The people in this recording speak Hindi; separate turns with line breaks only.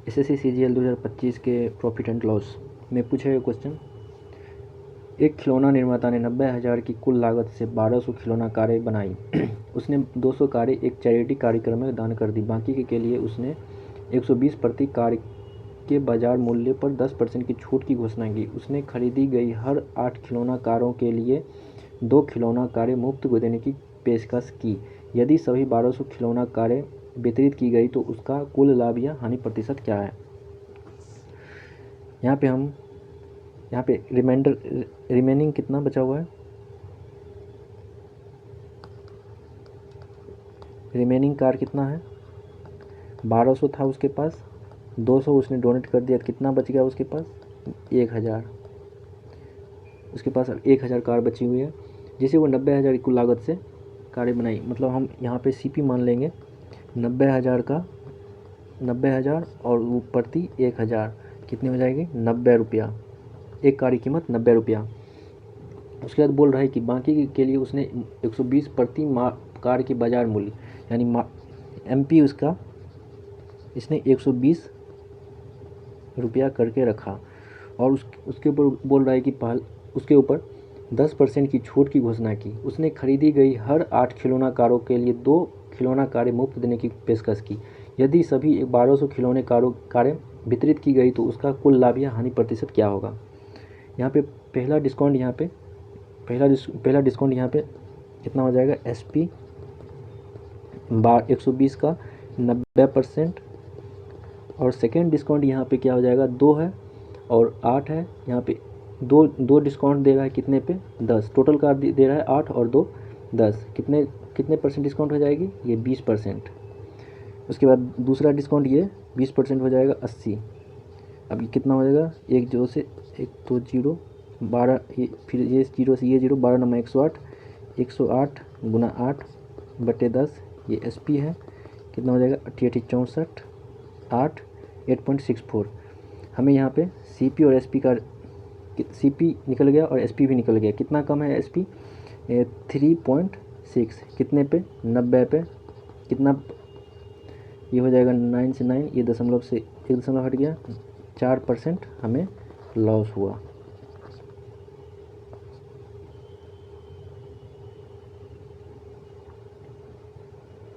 एसएससी सीजीएल 2025 के प्रॉफिट एंड लॉस में पूछा गया क्वेश्चन, एक खिलौना निर्माता ने 90,000 की कुल लागत से 1200 खिलौना कारें बनाई। उसने 200 कारें एक चैरिटी कार्यक्रम में दान कर दी। बाकी के लिए उसने 120 प्रति कार के बाजार मूल्य पर 10% की छूट की घोषणा की। उसने खरीदी गई हर 8 खिलौना कारों के लिए 2 खिलौना कारें मुफ्त देने की पेशकश की। यदि सभी 1200 खिलौना कारें वितरित की गई तो उसका कुल लाभ या हानि प्रतिशत क्या है। यहाँ पे रिमेनिंग कितना बचा हुआ है, रिमेनिंग कार कितना है, 1200 था उसके पास, 200 उसने डोनेट कर दिया, कितना बच गया उसके पास, 1000। उसके पास 1000 कार बची हुई है, जिसे वो 90,000 की कुल लागत से कारें बनाई। मतलब हम यहाँ पे सीपी मान लेंगे 90,000 का 90,000 और वो प्रति 1000 कितने हो जाएंगे, 90 रुपया। एक कार की कीमत 90 रुपया। उसके बाद बोल रहा है कि बाकी के लिए उसने 120 प्रति कार के बाजार मूल्य यानी एमपी उसका इसने 120 रुपया करके रखा और उसके ऊपर बोल रहा है कि उसके ऊपर 10% की छूट की घोषणा की। उसने खरीदी गई हर 8 खिलौना कारों के लिए 2 खिलौना कारें मुफ्त देने की पेशकश की। यदि सभी 1200 खिलौने कारें वितरित की गई तो उसका कुल लाभ या हानि प्रतिशत क्या होगा। यहाँ पे पहला डिस्काउंट यहाँ पे कितना हो जाएगा, एसपी 120 का 90% और सेकेंड डिस्काउंट यहाँ पे क्या हो जाएगा, 2 है और 8 है। यहाँ पे दो डिस्काउंट दे रहा है कितने पे, 10। टोटल का दे रहा है 8 और 2 10। कितने परसेंट डिस्काउंट हो जाएगी, ये 20%। उसके बाद दूसरा डिस्काउंट ये 20% हो जाएगा 80। अब ये कितना हो जाएगा, 1 0 से 1 2 0 12, फिर ये 0 से ये 0, 12 नंबर 108, 108 गुना 8 बटे 10, ये एसपी है। कितना हो जाएगा, 88 64 8 8.64। हमें यहाँ पे सीपी और एसपी का सीपी निकल गया और एसपी भी निकल गया। कितना कम है एसपी, 3.6। कितने पे, 90 पे। कितना ये हो जाएगा, 9 से 9, ये दशमलव से 1 दशमलव हट गया, 4% हमें लॉस हुआ।